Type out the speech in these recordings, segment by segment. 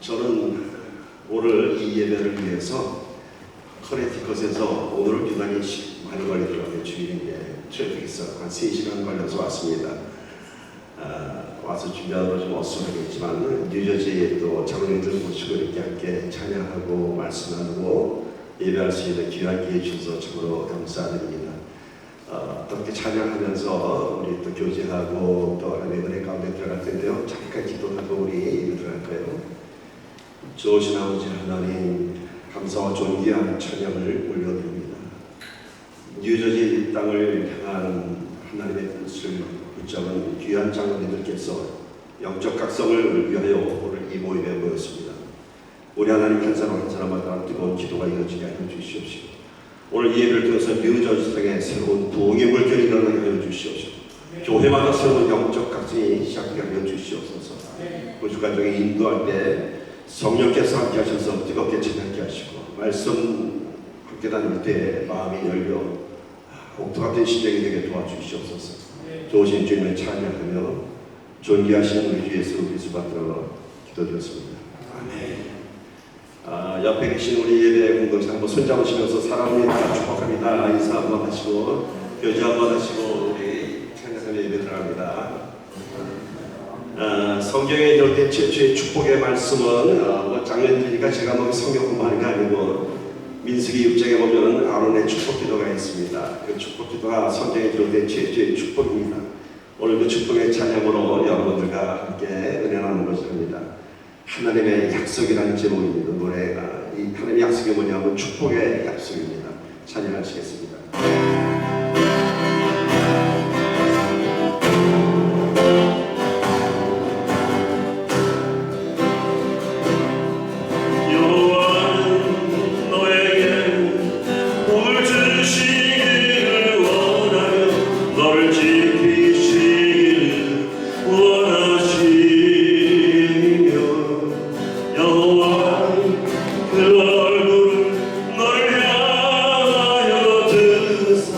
저는 오늘 이 예배를 위해서 커네티컷에서 오늘 유난히 많이 걸리더라고요. 주일인데 트래픽에서 한 3시간 걸려서 왔습니다. 와서 준비하느라 좀 어수선하겠지만 뉴저지에 또 장로님들 모시고 이렇게 함께 찬양하고 말씀 나누고 예배할 수 있는 귀한 기회 주셔서 참으로 감사드립니다. 그렇게 찬양하면서 우리 또 교제하고 또 하나님의 은혜 가운데 들어갈 텐데요. 잠깐 기도하고 우리 예배 들어갈까요? 좋으신 아버지 하나님, 감사와 존귀한 찬양을 올려드립니다. 뉴저지 땅을 향한 하나님의 뜻을 붙잡은 귀한 장로님들께서 영적 각성을 위하여 오늘 이 모임에 모였습니다. 우리 하나님 한 사람 한 사람마다 뜨거운 기도가 이어지게 하여 주시옵시고, 오늘 이 예배를 통해서 뉴저지 땅에 새로운 부흥의 물결이 일어나게 하여 주시옵시고, 교회마다 새로운 영적 각성이 시작하게 하여 주시옵소서. 우주 가정에 인도할 때 성령께서 함께 하셔서 뜨겁게 찬양케 하시고, 말씀 함께 다닐 때 마음이 열려 옥토 같은 심령이 되게 도와주시옵소서. 좋으신 주님을 찬양하며 존귀하신 우리 주 예수 그리스도 받들어 기도드렸습니다. 아멘. 옆에 계신 우리 예배 공동체 한번 손잡으시면서 사랑합니다, 축복합니다 인사 한번 하시고 교제 한번 하시고 우리 찬양하며 예배 들어갑니다. 성경에 이럴 때 최초의 축복의 말씀은 장면들이니까 제가 너무 성경 공부하는 게 아니고 민수기 6장에 보면 아론의 축복 기도가 있습니다. 그 축복 기도가 성경에 들어올 때 최초의 축복입니다. 오늘 그 축복의 찬양으로 여러분들과 함께 은혜 나누는 것을 합니다. 하나님의 약속이라는 제목입니다. 노래가 이 하나님의 약속이 뭐냐면 축복의 약속입니다. 찬양하시겠습니다. 그 얼굴을 널 향하여 드사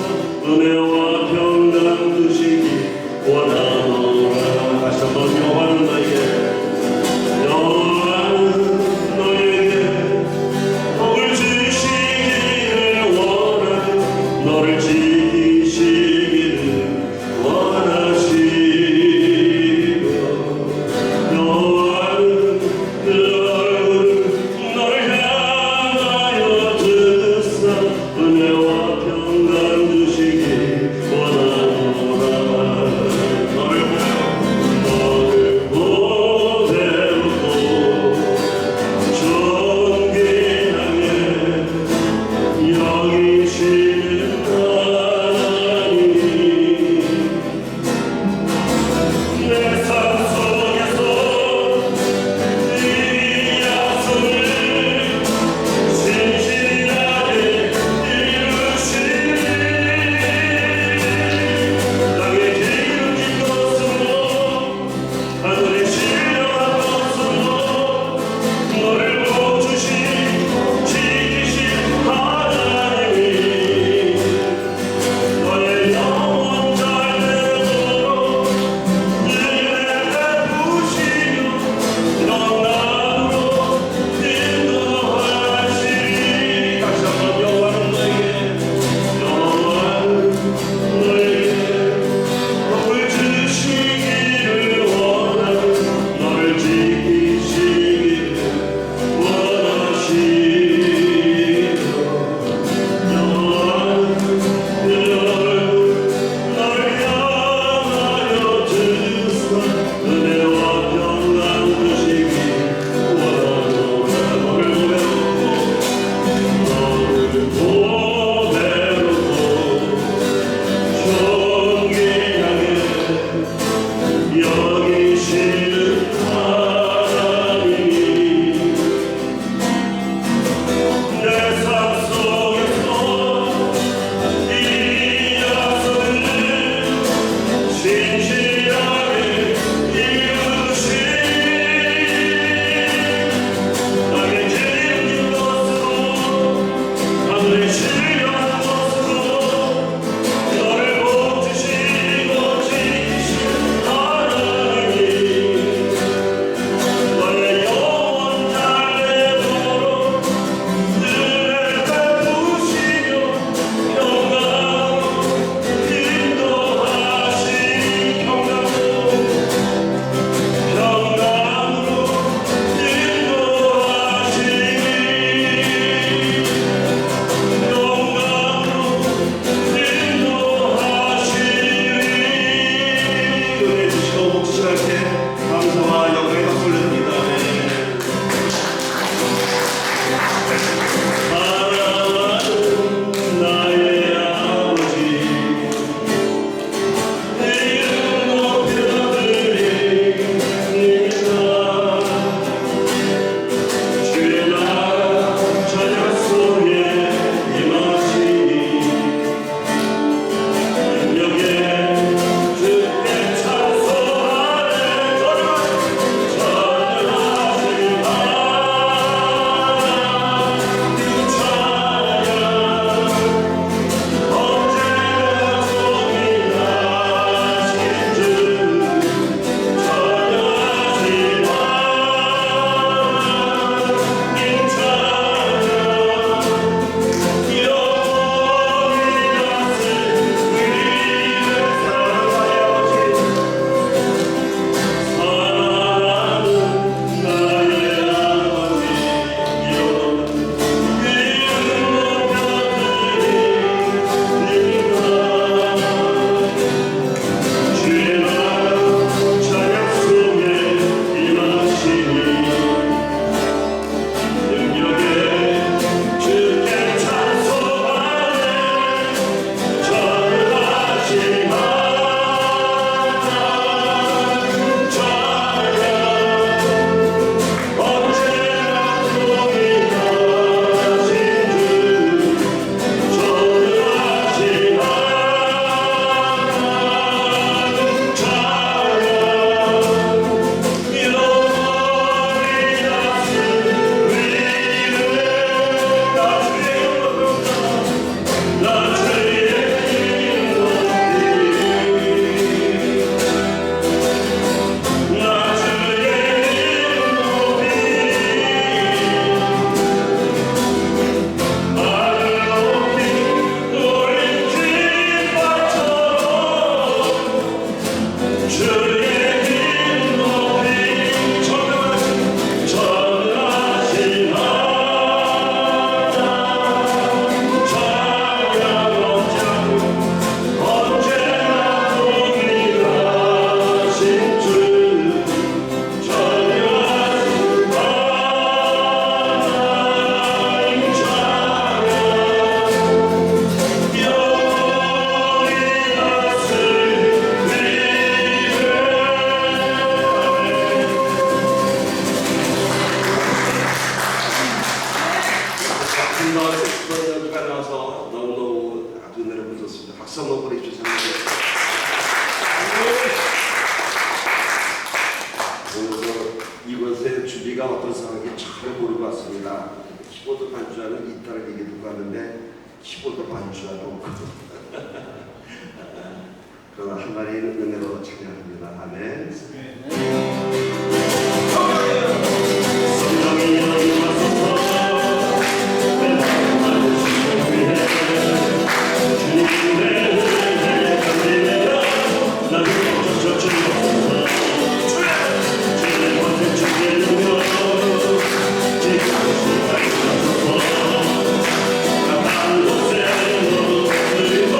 준비가 어떤 상황인지 잘 모르고 왔습니다. 키보드 반주하는 있다는 얘기 듣고 왔는데 키보드 반주하도 없고 그러나 한 마리 은혜로 찬양합니다. 아멘. 성령이 여기 와서 내 마음을 주시기 위해 주님의 은혜에 감리되어 나를 어쩌 주옵소서. 주의 모든 준비되며 제 당신까지 가소서. 한 곳에 머무르고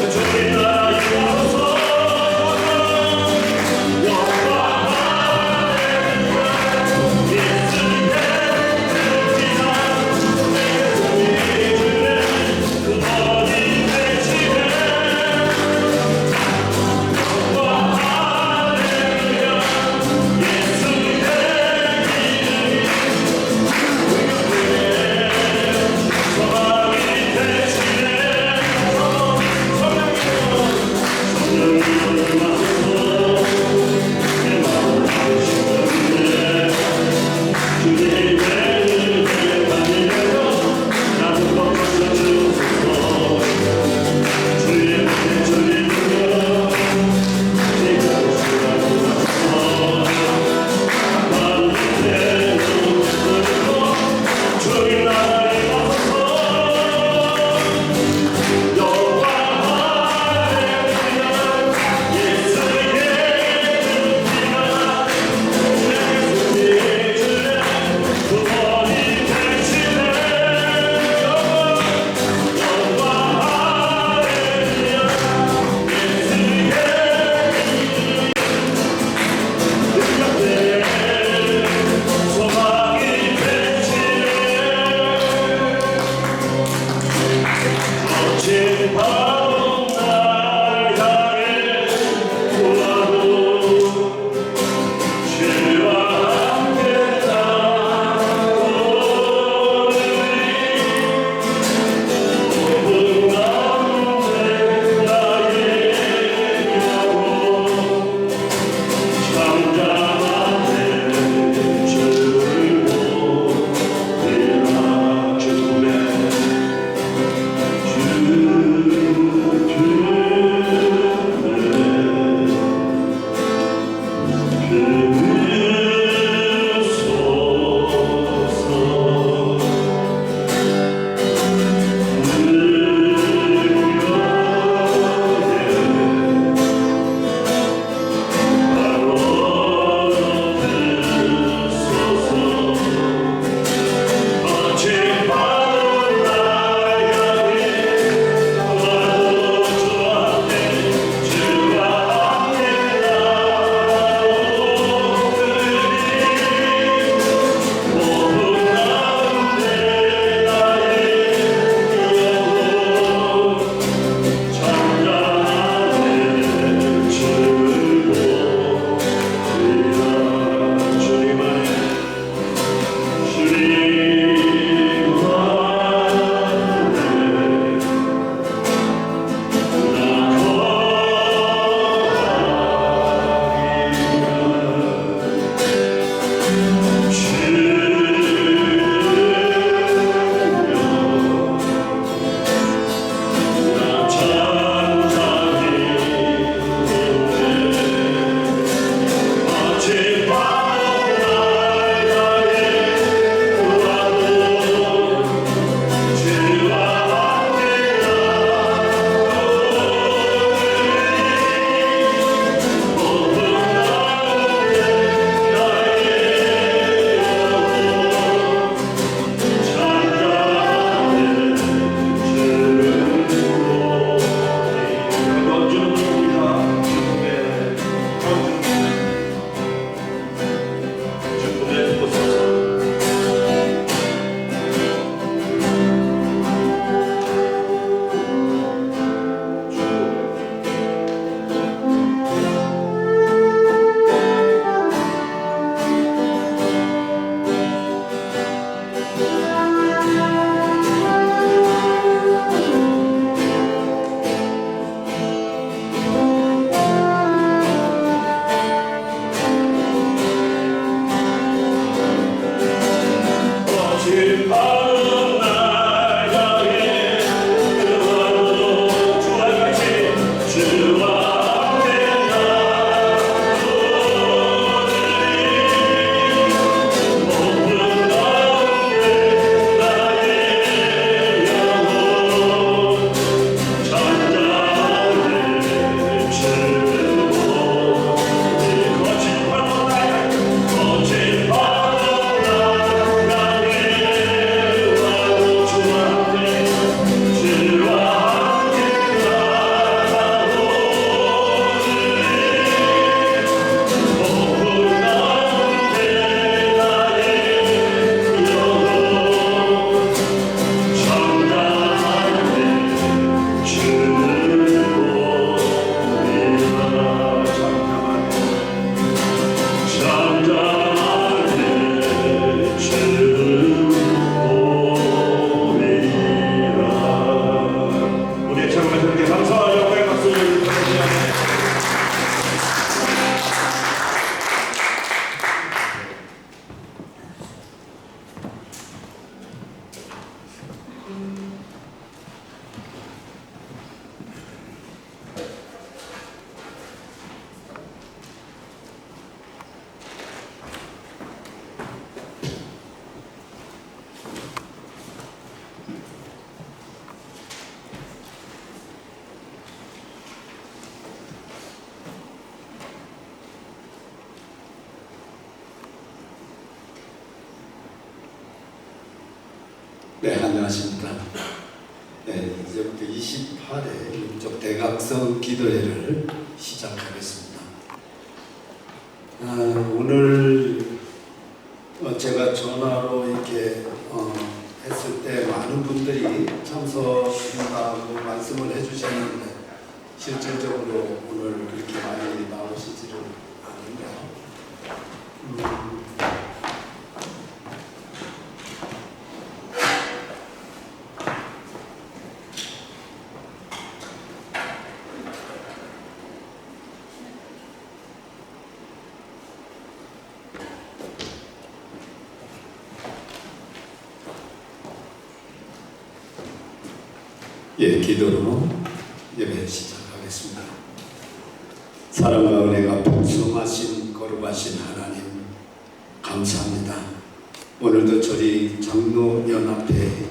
주의 나라에 와서 영광하라. 네, 안녕하십니까. 네, 이제부터 28회 영적 대각성 기도회를 시작하겠습니다. 오늘 제가 전화로 이렇게 했을 때 많은 분들이 참석한다고 말씀을 해주셨는데 실질적으로 오늘 그렇게 많이 나오시지를 않은데요. 예, 기도로 예배 시작하겠습니다. 사랑과 은혜가 풍성하신 거룩하신 하나님 감사합니다. 오늘도 저희 장로연합회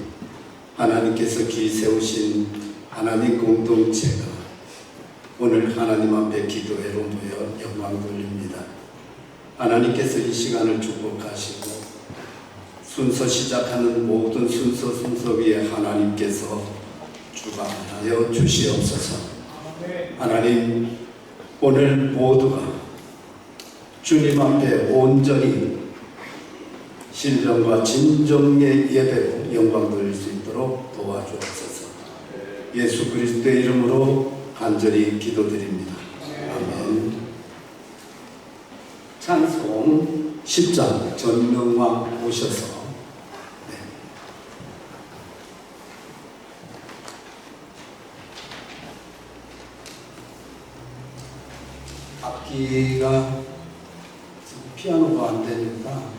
하나님께서 기 세우신 하나님 공동체가 오늘 하나님 앞에 기도회로 모여 영광 돌립니다. 하나님께서 이 시간을 축복하시고 순서 시작하는 모든 순서 위에 하나님께서 주관하여 주시옵소서. 하나님, 오늘 모두가 주님 앞에 온전히 신령과 진정의 예배로 영광 돌릴 수 있도록 도와주옵소서. 예수 그리스도의 이름으로 간절히 기도드립니다. 아멘. 찬송 10장 전능왕 오셔서. 악기가 피아노가 안 되니까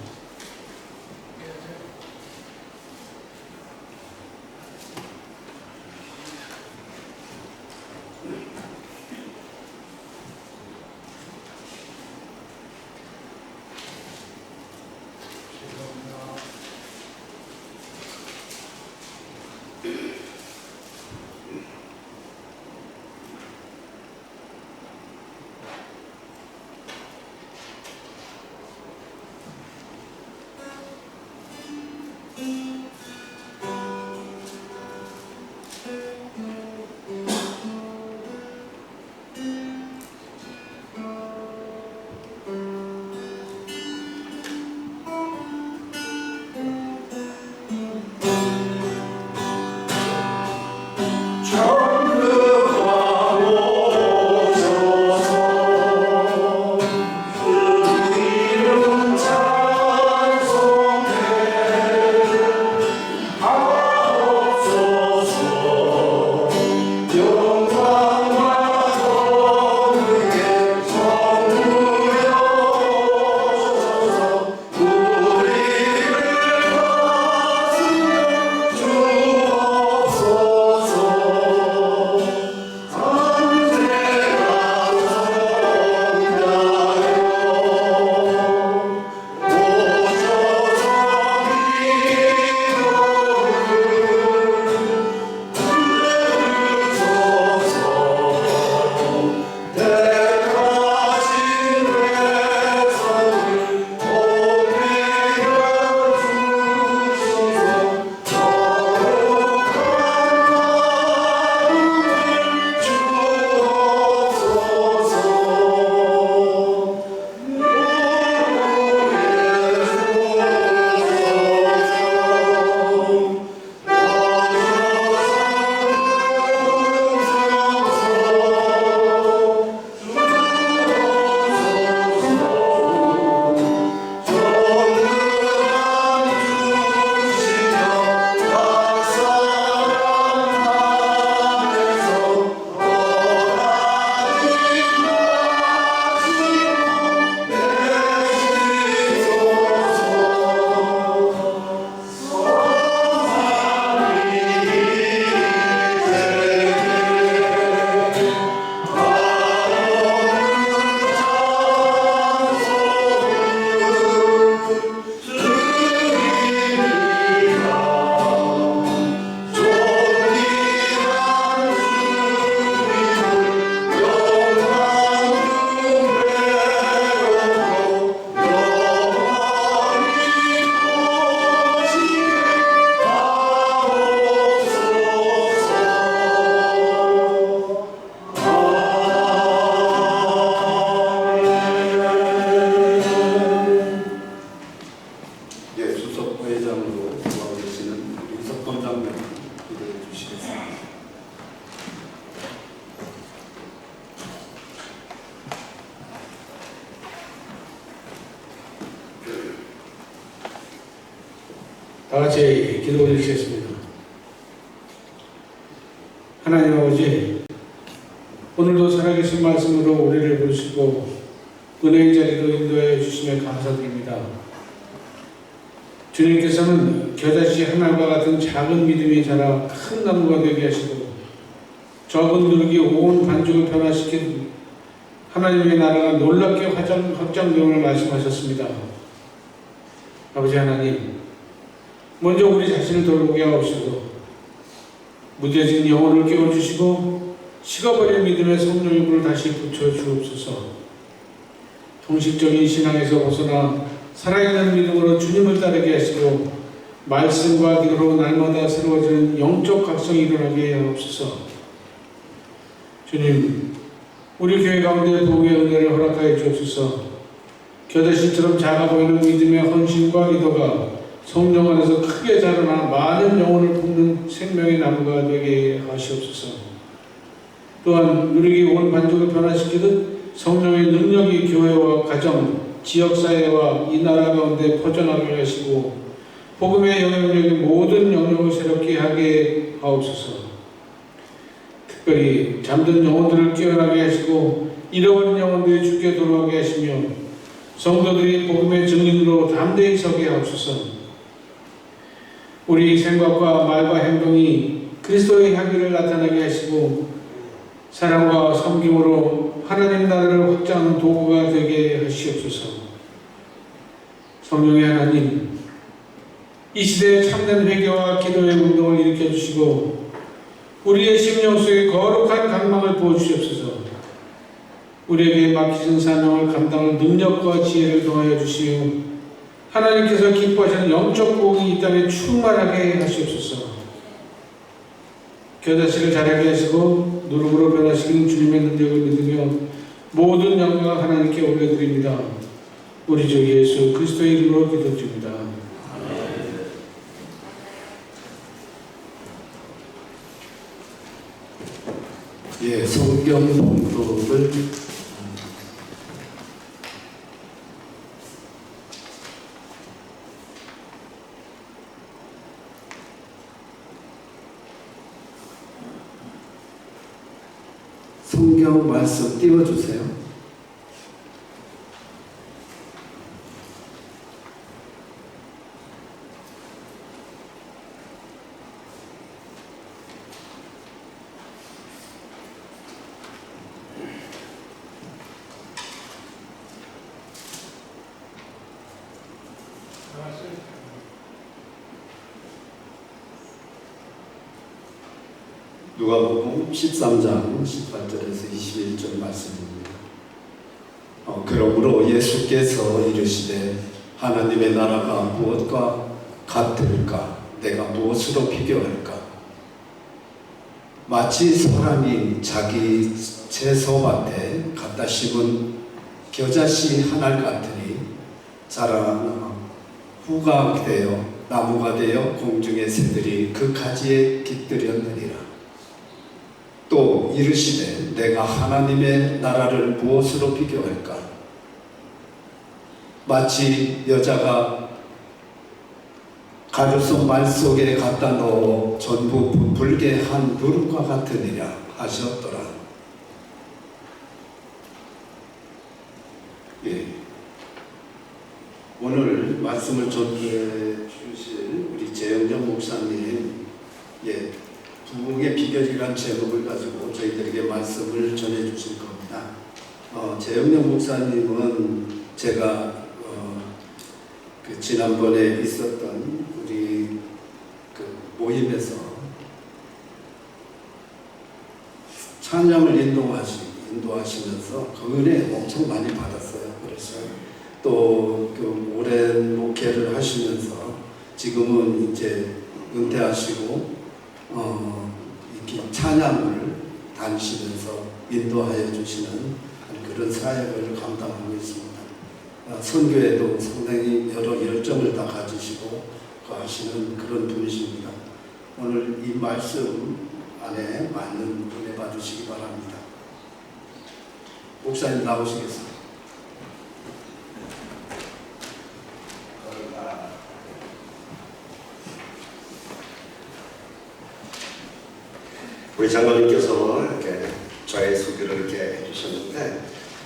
유석 부회장으로 도와 계시는 유석 본장님 기도해 주시겠습니다. 다 같이 기도 올리시겠습니다. 하나님 아버지, 오늘도 살아계신 말씀으로 우리를 부르시고 은혜의 자리로 인도해 주시며 감사드립니다. 주님께서는 겨자씨 하나와 같은 작은 믿음이 자라 큰 나무가 되게 하시고 적은 누룩이 온 반죽을 변화시킨 하나님의 나라가 놀랍게 확장됨을 말씀하셨습니다. 아버지 하나님, 먼저 우리 자신을 돌보게 하옵소서. 무뎌진 영혼을 깨워주시고 식어버린 믿음의 성령의 불을 다시 붙여주옵소서. 통식적인 신앙에서 벗어나 살아있는 믿음으로 주님을 따르게 하시고 말씀과 기도로 날마다 새로워지는 영적 각성이 일어나게 하옵소서. 주님, 우리 교회 가운데 복의 은혜를 허락하여 주옵소서. 겨자씨처럼 작아 보이는 믿음의 헌신과 기도가 성령 안에서 크게 자라나 많은 영혼을 품는 생명의 나무가 되게 하시옵소서. 또한 누리기 온 반죽을 변화시키듯 성령의 능력이 교회와 가정, 지역사회와 이 나라 가운데 퍼져나가게 하시고 복음의 영향력이 모든 영역을 새롭게 하게 하옵소서. 특별히 잠든 영혼들을 깨어나게 하시고 잃어버린 영혼들이 주께 돌아가게 하시며 성도들이 복음의 증인으로 담대히 서게 하옵소서. 우리 생각과 말과 행동이 그리스도의 향기를 나타나게 하시고 사랑과 섬김으로 하나님 나라를 확장하는 도구가 되게 하시옵소서. 성령의 하나님, 이 시대에 참된 회개와 기도의 운동을 일으켜 주시고 우리의 심령 속에 거룩한 강망을 부어주시옵소서. 우리에게 맡기신 사명을 감당할 능력과 지혜를 더하여 주시오. 하나님께서 기뻐하시는 영적 복이 이 땅에 충만하게 하시옵소서. 겨자씨를 자라게 하시고 누룩으로 변화시키는 주님의 능력을 믿으며 모든 영광을 하나님께 올려드립니다. 우리 주 예수 그리스도의 이름으로 기도드립니다. 예, 성경 봉독을 성경 말씀 띄워주세요. 누가복음 13장 18절에서 21절 말씀입니다. 그러므로 예수께서 이르시되 하나님의 나라가 무엇과 같을까? 내가 무엇으로 비교할까? 마치 사람이 자기 채소밭에 갖다 심은 겨자씨 하나 같으니 자라나 후가 되어 나무가 되어 공중의 새들이 그 가지에 깃들였느니라. 또 이르시되 내가 하나님의 나라를 무엇으로 비교할까? 마치 여자가 가루속 말 속에 갖다 넣어 전부 부풀게 한 누룩과 같으니라 하셨더라. 예. 오늘 말씀을 전해 주실 우리 재영정 목사님, 예, 부흥의 비결이란 제목을 가지고 저희들에게 말씀을 전해 주실 겁니다. 재영정 목사님은 제가 그 지난번에 있었던 우리 그 모임에서 찬양을 인도하시면서 그 은혜 엄청 많이 받았어요. 그래서 또 그 오랜 목회를 하시면서 지금은 이제 은퇴하시고 이렇게 찬양을 다니시면서 인도하여 주시는 그런 사역을 감당하고 있습니다. 선교에도 상당히 여러 열정을 다 가지시고 하시는 그런 분이십니다. 오늘 이 말씀 안에 맞는 은혜 받으시기 바랍니다. 목사님 나오시겠습니다. 우리 장로님께서 이렇게 저의 소개를 이렇게 해주셨는데,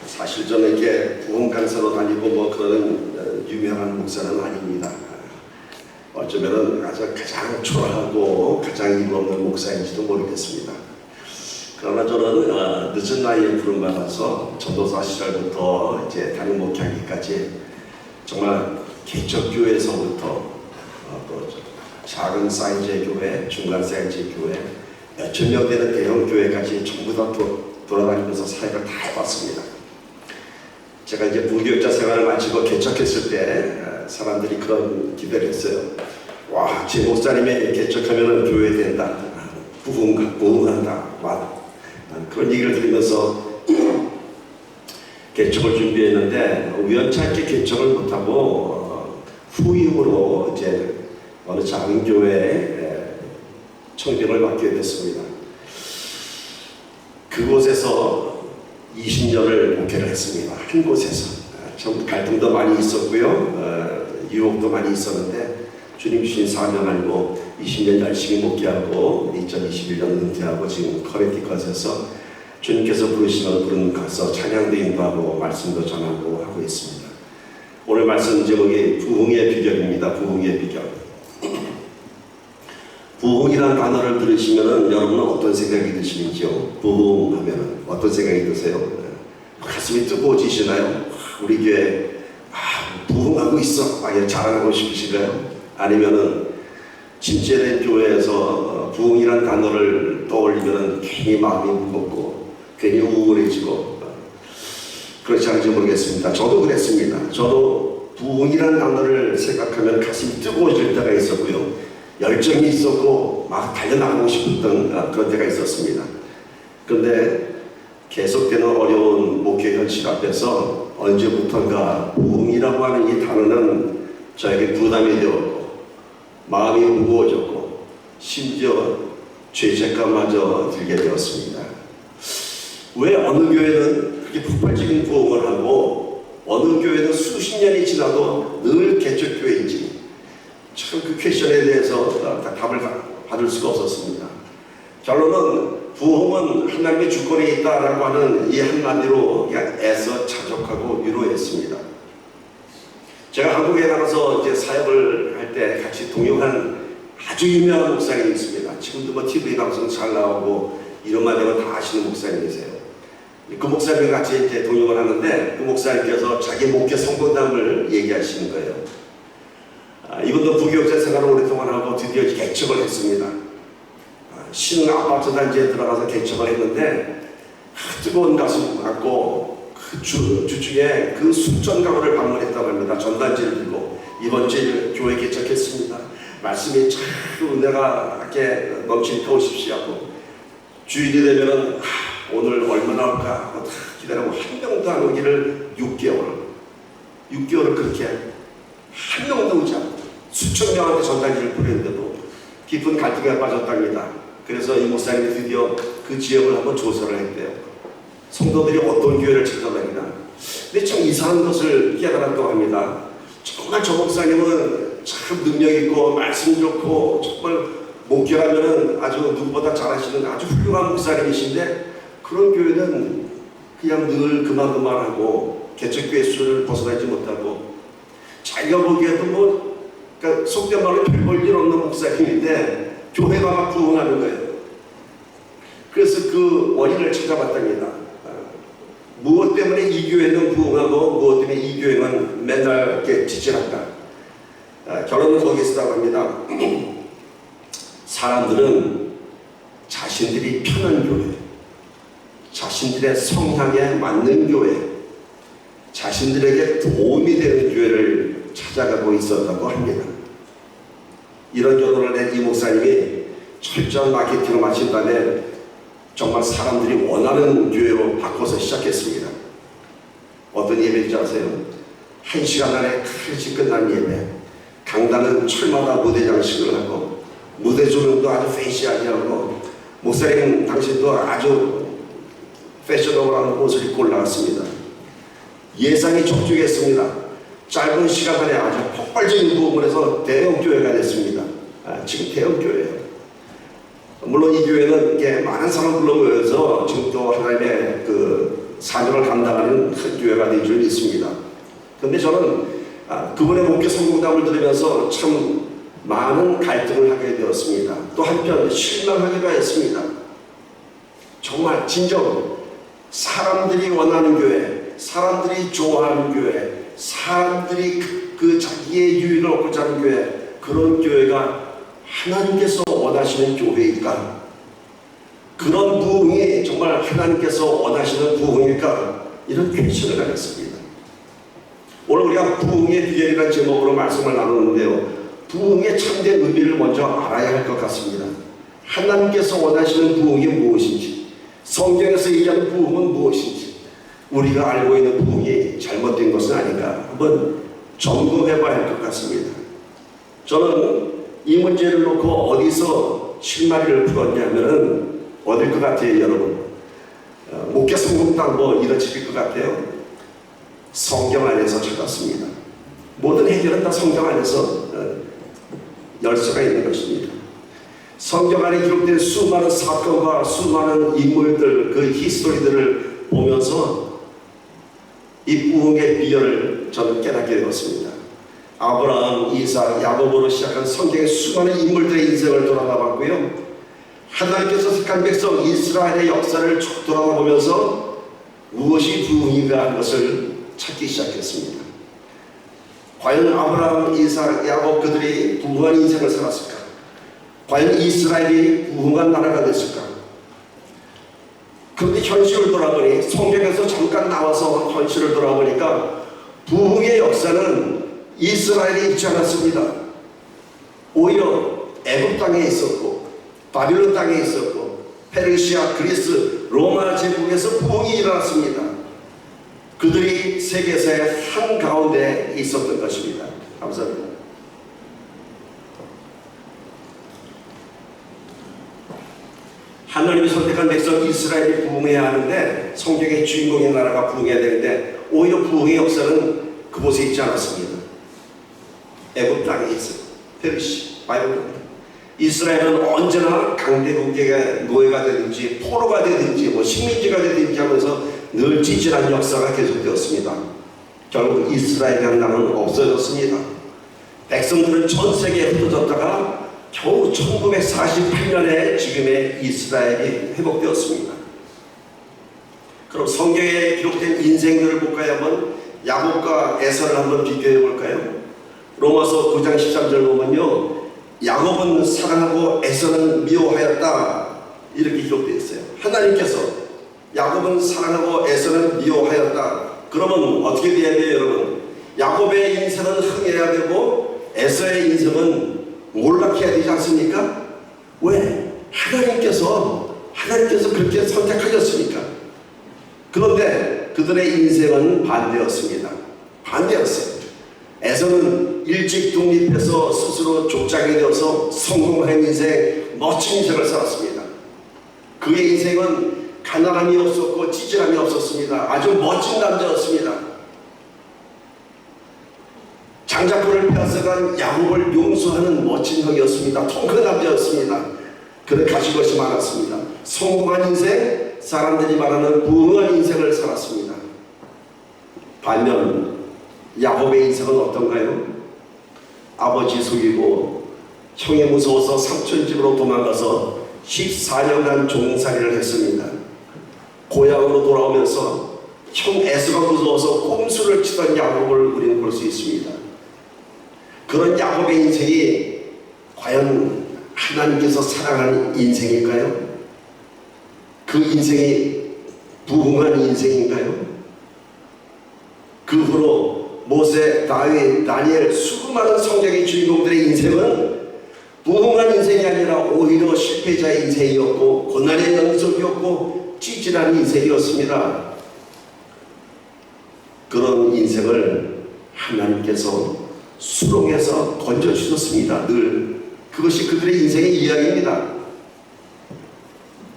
사실 저는 이렇게 부흥 강사로 다니고 뭐 그런 유명한 목사는 아닙니다. 어쩌면은 가장 초라하고 가장 일없는 목사인지도 모르겠습니다. 그러나 저는 늦은 나이에 부름받아서 전도사 시절부터 이제 담임 목회하기까지 정말 개척교회에서부터 또 작은 사이즈의 교회, 중간 사이즈의 교회, 몇천 명 되는 대형 교회까지 전부 다 돌아다니면서 사역을 다 해봤습니다. 제가 이제 부교육자 생활을 마치고 개척했을 때 사람들이 그런 기대를 했어요. 와, 제 목사님이 개척하면 교회 된다, 부흥한다, 그런 얘기를 들으면서 개척을 준비했는데 우연찮게 개척을 못하고 후임으로 이제 어느 작은 교회에 청빙을 맡게 됐습니다. 그곳에서 20년을 목회를 했습니다. 한 곳에서. 참 갈등도 많이 있었고요. 유혹도 많이 있었는데 주님 주신 사명 알고 20년 열심히 목회하고 2021년 은퇴하고 지금 커네티컷에서 주님께서 부르시면 부르는 가서 찬양도 인도하고 말씀도 전하고 하고 있습니다. 오늘 말씀 제목이 부흥의 비결입니다. 부흥의 비결. 부흥이라는 단어를 들으시면 여러분은 어떤 생각이 드시는지요? 부흥하면 어떤 생각이 드세요? 가슴이 뜨거워지시나요? 우리 교회 부흥하고 있어, 자랑하고 싶으신가요? 아니면은 진짜된 교회에서 부흥이라는 단어를 떠올리면 괜히 마음이 무겁고 괜히 우울해지고 그렇지 않은지 모르겠습니다. 저도 그랬습니다. 저도 부흥이라는 단어를 생각하면 가슴이 뜨거워질 때가 있었고요. 열정이 있었고 막 달려나가고 싶었던 그런 때가 있었습니다. 그런데 계속되는 어려운 목회 현실 앞에서 언제부턴가 부흥이라고 하는 이 단어는 저에게 부담이 되었고 마음이 무거워졌고 심지어 죄책감마저 들게 되었습니다. 왜 어느 교회는 그렇게 폭발적인 부흥을 하고 어느 교회는 수십 년이 지나도 늘 개척교회인지 참 그 퀘션에 대해서 답을 받을 수가 없었습니다. 결론은 부흥은 하나님의 주권에 있다라고 하는 이 한마디로 그냥 애써 자족하고 위로했습니다. 제가 한국에 나가서 이제 사역을 할 때 같이 동역한 아주 유명한 목사님이 있습니다. 지금도 뭐 TV 방송 잘 나오고 이름만 되면 다 아시는 목사님이세요. 그 목사님과 같이 이제 동역을 하는데 그 목사님께서 자기 목회 성공담을 얘기하시는 거예요. 이분도 부교육자 생활을 오랫동안 하고 드디어 개척을 했습니다. 신흥 아파트 단지에 들어가서 개척을 했는데 뜨거운 가슴 갖고 그 주중에 그 수천 가구를 방문했다고 합니다. 전단지를 들고 이번 주에 교회 개척했습니다. 말씀이 참 은혜가 이렇게 넘치니까 오십시오 하고 주일이 되면은 오늘 얼마나 올까 하고 다 기다리고 한 명도 안 오기를 6개월을 그렇게 한 명도 오지 않고 수천 명한테 전단지를 보냈는데도 깊은 갈등에 빠졌답니다. 그래서 이 목사님이 드디어 그 지역을 한번 조사를 했대요. 성도들이 어떤 교회를 찾아다니나. 근데 참 이상한 것을 깨달았다고 합니다. 정말 저 목사님은 참 능력 있고 말씀 좋고 정말 목회하면은 아주 누구보다 잘하시는 아주 훌륭한 목사님이신데 그런 교회는 그냥 늘 그만하고 개척교회 수를 벗어나지 못하고 자기가 보기에도 뭐 그러니까 속된 말로 별 볼 일 없는 목사님인데 교회가 막 부흥하는 거예요. 그래서 그 원인을 찾아봤답니다. 무엇 때문에 이 교회는 부흥하고 무엇 때문에 이 교회는 맨날 이렇게 지질한다. 결론은 거기 있다고 합니다. 사람들은 자신들이 편한 교회, 자신들의 성향에 맞는 교회, 자신들에게 도움이 되는 교회를 찾아가고 있었다고 합니다. 이런 결론을 낸 이 목사님이 철저한 마케팅을 마친 다음에 정말 사람들이 원하는 교회로 바꿔서 시작했습니다. 어떤 예배인지 아세요? 1시간 안에 칼같이 끝난 예배, 강단은 철마다 무대 장식을 하고 무대 조명도 아주 팬시하게 하고 목사님 당신도 아주 패셔너블한 옷을 입고 올라왔습니다. 예상이 촉촉했습니다. 짧은 시간 안에 아주 폭발적인 부흥을 해서 대형교회가 됐습니다. 지금 대형교회예요. 물론 이 교회는 이렇게 많은 사람 불러 모여서 지금 또 하나님의 그 사명을 감당하는 큰 교회가 될 줄 믿습니다. 그런데 저는 그분의 목회 성공담을 들으면서 참 많은 갈등을 하게 되었습니다. 또 한편 실망하기도 했습니다. 정말 진정 사람들이 원하는 교회, 사람들이 좋아하는 교회, 사람들이 그 자기의 유익을 얻고자 하는 교회, 그런 교회가 하나님께서 원하시는 교회일까? 그런 부흥이 정말 하나님께서 원하시는 부흥일까? 이런 퀘스천을 가졌습니다. 오늘 우리가 부흥의 비결이라는 제목으로 말씀을 나누는데요, 부흥의 참된 의미를 먼저 알아야 할 것 같습니다. 하나님께서 원하시는 부흥이 무엇인지, 성경에서 얘기하는 부흥은 무엇인지, 우리가 알고 있는 부흥이 잘못된 것은 아닌가 한번 점검해 봐야 할 것 같습니다. 저는 이 문제를 놓고 어디서 실마리를 풀었냐면은 어딜 것 같아요, 여러분? 목회 성공당 뭐 이런 집일 것 같아요. 성경 안에서 찾았습니다. 모든 해결은 다 성경 안에서 열쇠가 있는 것입니다. 성경 안에 기록된 수많은 사건과 수많은 인물들, 그 히스토리들을 보면서 이 부흥의 비결을 저는 깨닫게 되었습니다. 아브라함, 이삭, 야곱으로 시작한 성경의 수많은 인물들의 인생을 돌아다봤고요, 하나님께서 택한 백성 이스라엘의 역사를 쭉 돌아다보면서 무엇이 부흥인가 하는 것을 찾기 시작했습니다. 과연 아브라함, 이삭, 야곱 그들이 부흥한 인생을 살았을까? 과연 이스라엘이 부흥한 나라가 됐을까? 그런데 현실을 돌아보니, 성경에서 잠깐 나와서 현실을 돌아보니까 부흥의 역사는 이스라엘에 있지 않았습니다. 오히려 애굽 땅에 있었고, 바빌론 땅에 있었고, 페르시아, 그리스, 로마 제국에서 부흥이 일어났습니다. 그들이 세계사의 한가운데 있었던 것입니다. 감사합니다. 하나님이 선택한 백성 이스라엘이 부흥해야 하는데, 성경의 주인공의 나라가 부흥해야 되는데 오히려 부흥의 역사는 그곳에 있지 않았습니다. 애굽 땅에 있어요. 페르시, 바빌론. 이스라엘은 언제나 강대국의 노예가 되든지 포로가 되든지 식민지가 되든지 하면서 늘 찌질한 역사가 계속되었습니다. 결국 이스라엘이라는 나라는 없어졌습니다. 백성들은 전 세계에 흩어졌다가 겨우 1948년에 지금의 이스라엘이 회복되었습니다. 그럼 성경에 기록된 인생들을 볼까요? 한번 야곱과 에서를 한번 비교해 볼까요? 로마서 9장 13절 보면요, 야곱은 사랑하고 에서는 미워하였다, 이렇게 기록되어 있어요. 하나님께서 야곱은 사랑하고 에서는 미워하였다. 그러면 어떻게 돼야 돼요, 여러분? 야곱의 인생은 흥해야 되고 에서의 인생은 몰락해야 되지 않습니까? 왜? 하나님께서 그렇게 선택하셨으니까. 그런데 그들의 인생은 반대였습니다. 반대였어요. 에서는 일찍 독립해서 스스로 족장이 되어서 성공한 인생, 멋진 인생을 살았습니다. 그의 인생은 가난함이 없었고 찌질함이 없었습니다. 아주 멋진 남자였습니다. 장자권을 빼앗아간 야곱을 용서하는 멋진 형이었습니다. 통큰 남자였습니다. 그는 가진 것이 많았습니다. 성공한 인생, 사람들이 말하는 부흥한 인생을 살았습니다. 반면 야곱의 인생은 어떤가요? 아버지 속이고 형이 무서워서 삼촌 집으로 도망가서 14년간 종살이를 했습니다. 고향으로 돌아오면서 형 에서가 무서워서 꼼수를 치던 야곱을 우리는 볼 수 있습니다. 그런 야곱의 인생이 과연 하나님께서 사랑하는 인생일까요? 그 인생이 부흥한 인생인가요? 그 후로 모세, 다윗, 다니엘, 수많은 성경의 주인공들의 인생은 부흥한 인생이 아니라 오히려 실패자의 인생이었고 고난의 연속이었고 찌질한 인생이었습니다. 그런 인생을 하나님께서 수렁에서 건져주셨습니다. 늘 그것이 그들의 인생의 이야기입니다.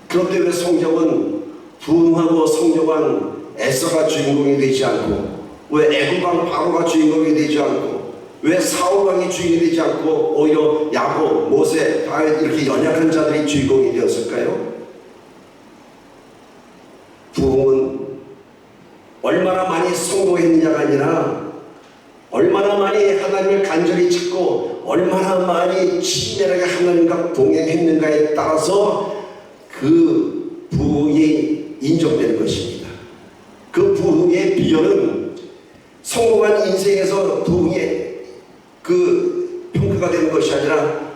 그런데 왜 성경은 부흥하고 성령한 에서가 주인공이 되지 않고, 왜 애굽왕 바로가 주인공이 되지 않고, 왜 사울왕이 주인이 되지 않고 오히려 야곱, 모세, 다윗 이렇게 연약한 자들이 주인공이 되었을까요? 부흥은 얼마나 많이 성공했느냐가 아니라 얼마나 많이 하나님을 간절히 찾고 얼마나 많이 친밀하게 하나님과 동행했는가에 따라서 그 부흥이 인정되는 것입니다. 그 부흥의 비결은 성공한 인생에서 부흥의 그 평가가 되는 것이 아니라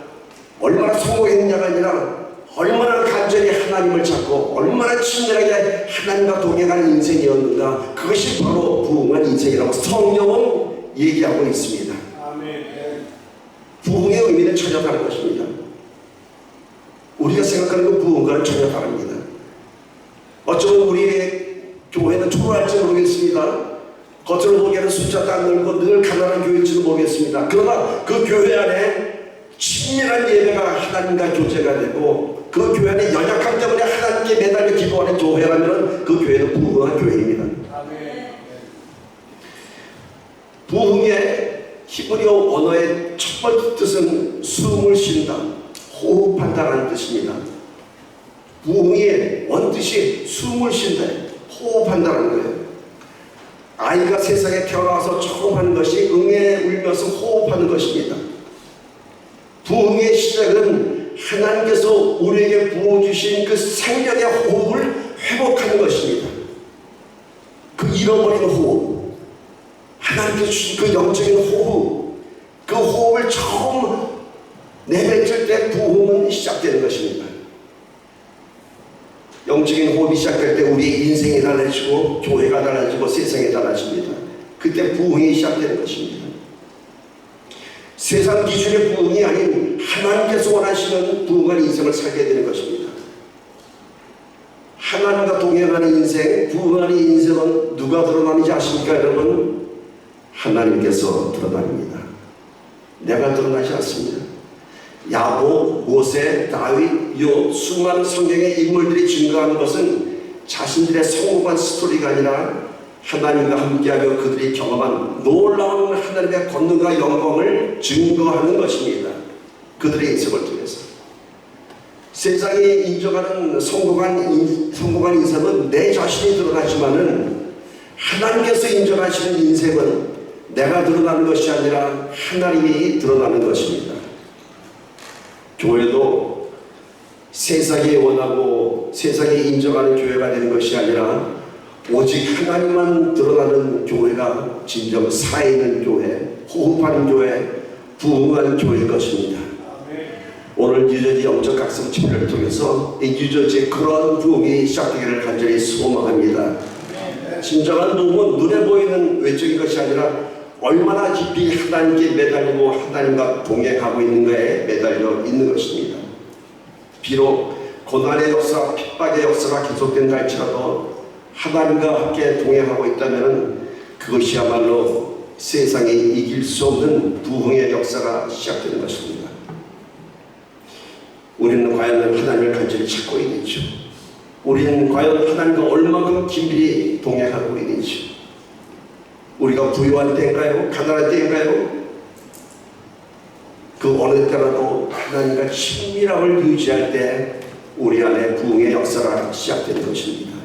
얼마나 성공했느냐가 아니라 얼마나 간절히 하나님을 찾고 얼마나 친밀하게 하나님과 동행하는 인생이었는가, 그것이 바로 부흥한 인생이라고 성경은 얘기하고 있습니다. 부흥의 의미는 전혀 다른 것입니다. 우리가 생각하는 그 부흥과는 전혀 다릅니다. 어쩌면 우리의 교회는 초라할지 모르겠습니다. 겉으로 보기에는 숫자도 안 늘고 늘 가난한 교회일지도 모르겠습니다. 그러나 그 교회 안에 친밀한 예배가 하나님과 교제가 되고, 그 교회 안에 연약함 때문에 하나님께 매달려 기도하는 교회라면 그 교회는 부흥한 교회입니다. 부흥의 히브리어 언어의 첫 번째 뜻은 숨을 쉰다, 호흡한다라는 뜻입니다. 부흥의 원뜻이 숨을 쉰다, 호흡한다는 거예요. 아이가 세상에 태어나서 처음 하는 것이 응애 울면서 호흡하는 것입니다. 부흥의 시작은 하나님께서 우리에게 부어주신 그 생명의 호흡을 회복하는 것입니다. 그 잃어버린 호흡, 하나님께서 주신 그 영적인 호흡, 그 호흡을 처음 내뱉을 때 부흥은 시작되는 것입니다. 영적인 호흡이 시작될 때 우리의 인생이 달라지고 교회가 달라지고 세상이 달라집니다. 그때 부흥이 시작되는 것입니다. 세상 기준의 부흥이 아닌 하나님께서 원하시는 부흥한 인생을 살게 되는 것입니다. 하나님과 동행하는 인생, 부흥하는 인생은 누가 드러나는지 아십니까 여러분? 하나님께서 드러납니다. 내가 드러나지 않습니다. 야곱, 모세, 다윗, 요 수많은 성경의 인물들이 증거하는 것은 자신들의 성공한 스토리가 아니라 하나님과 함께하며 그들이 경험한 놀라운 하나님의 권능과 영광을 증거하는 것입니다. 그들의 인생을 통해서. 세상이 인정하는 성공한 인생은 내 자신이 드러나지만은 하나님께서 인정하시는 인생은 내가 드러나는 것이 아니라 하나님이 드러나는 것입니다. 교회도 세상이 원하고 세상이 인정하는 교회가 되는 것이 아니라 오직 하나님만 드러나는 교회가 진정 살아있는 교회, 호흡하는 교회, 부흥하는 교회인 것입니다. 오늘 뉴저지 영적 각성 집회를 통해서 이 뉴저지의 그런 부흥이 시작되기를 간절히 소망합니다. 진정한 부흥은 눈에 보이는 외적인 것이 아니라 얼마나 깊이 하나님께 매달리고 하나님과 동행하고 있는가에 매달려 있는 것입니다. 비록 고난의 역사, 핍박의 역사가 계속된다 할지라도 하나님과 함께 동행하고 있다면 그것이야말로 세상에 이길 수 없는 부흥의 역사가 시작되는 것입니다. 우리는 과연 하나님을 간절히 찾고 있는지, 우리는 과연 하나님과 얼마큼 긴밀히 동행하고 있는지, 우리가 부유한 때인가요? 가난한 때인가요? 그 어느 때라도 하나님과 친밀함을 유지할 때 우리 안에 부흥의 역사가 시작되는 것입니다.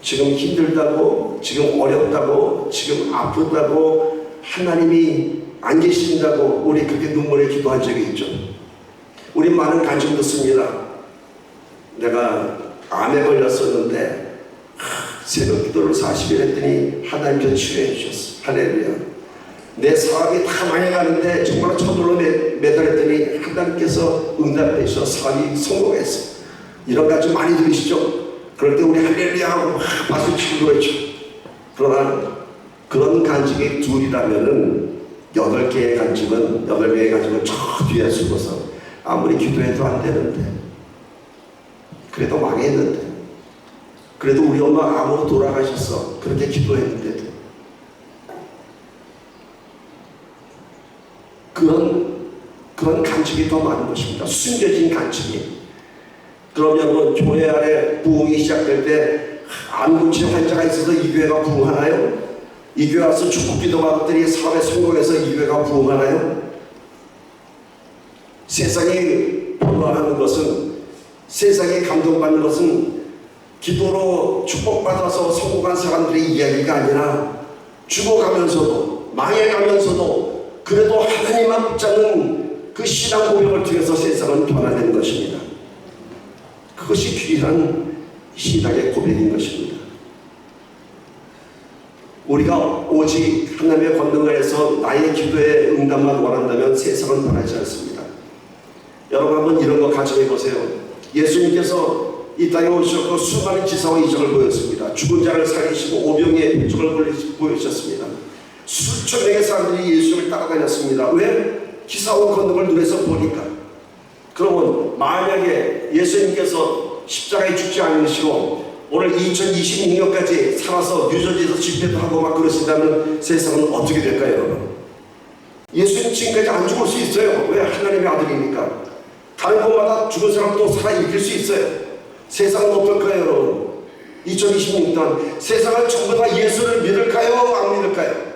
지금 힘들다고, 지금 어렵다고, 지금 아프다고, 하나님이 안 계신다고 우리 그렇게 눈물에 기도한 적이 있죠. 우리 많은 간증 듣습니다. 내가 암에 걸렸었는데 새벽 기도를 40일 했더니 하나님께서 치료해 주셨어. 할렐루야. 내 사업이 다 망해가는데 정말 저절로 매달렸더니 하나님께서 응답해 주셔서 사업이 성공했어. 이런 간증 많이 들으시죠? 그럴 때 우리 할렐루야 하고 박수 치고 그렇죠. 그러나 그런 간증이 둘이라면은 8개의 간증은 저 뒤에 숨어서 아무리 기도해도 안 되는데, 그래도 망했는데, 그래도 우리 엄마 암으로 돌아가셨어. 그렇게 기도했는데도 그런 간첩이 더 많은 것입니다. 숨겨진 간첩이. 그럼 여러분, 교회 안에 부흥이 시작될 때 암 고친 환자가 있어서 이 교회가 부흥하나요? 이 교회 와서 축복 기도받들이 사업에 성공해서 이 교회가 부흥하나요? 세상이 변화하는 것은, 세상에 감동받는 것은 기도로 축복받아서 성공한 사람들의 이야기가 아니라 죽어가면서도 망해가면서도 그래도 하나님만 붙잡는 그 신앙 고백을 통해서 세상은 변화되는 것입니다. 그것이 귀한 신앙의 고백인 것입니다. 우리가 오직 하나님의 권능 아래서 나의 기도에 응답만 원한다면 세상은 변하지 않습니다. 여러분 한번 이런 거 가정해 보세요. 예수님께서 이 땅에 오셨고 수많은 기사와 이적을 보였습니다. 죽은 자를 살리시고 오병이의 표적을 보여주셨습니다. 수천 명의 사람들이 예수님을 따라다녔습니다. 왜? 기사와 권능을 눈에서 보니까. 그러면 만약에 예수님께서 십자가에 죽지 않으시고 오늘 2026년까지 살아서 뉴저지에서 집회도 하고 막 그러신다면 세상은 어떻게 될까요, 여러분? 예수님 지금까지 안 죽을 수 있어요. 왜? 하나님의 아들이니까. 다른 곳마다 죽은 사람도 살아일으킬 수 있어요. 세상은 어떨까요, 여러분? 2026년 세상은 전부 다 예수를 믿을까요? 안 믿을까요?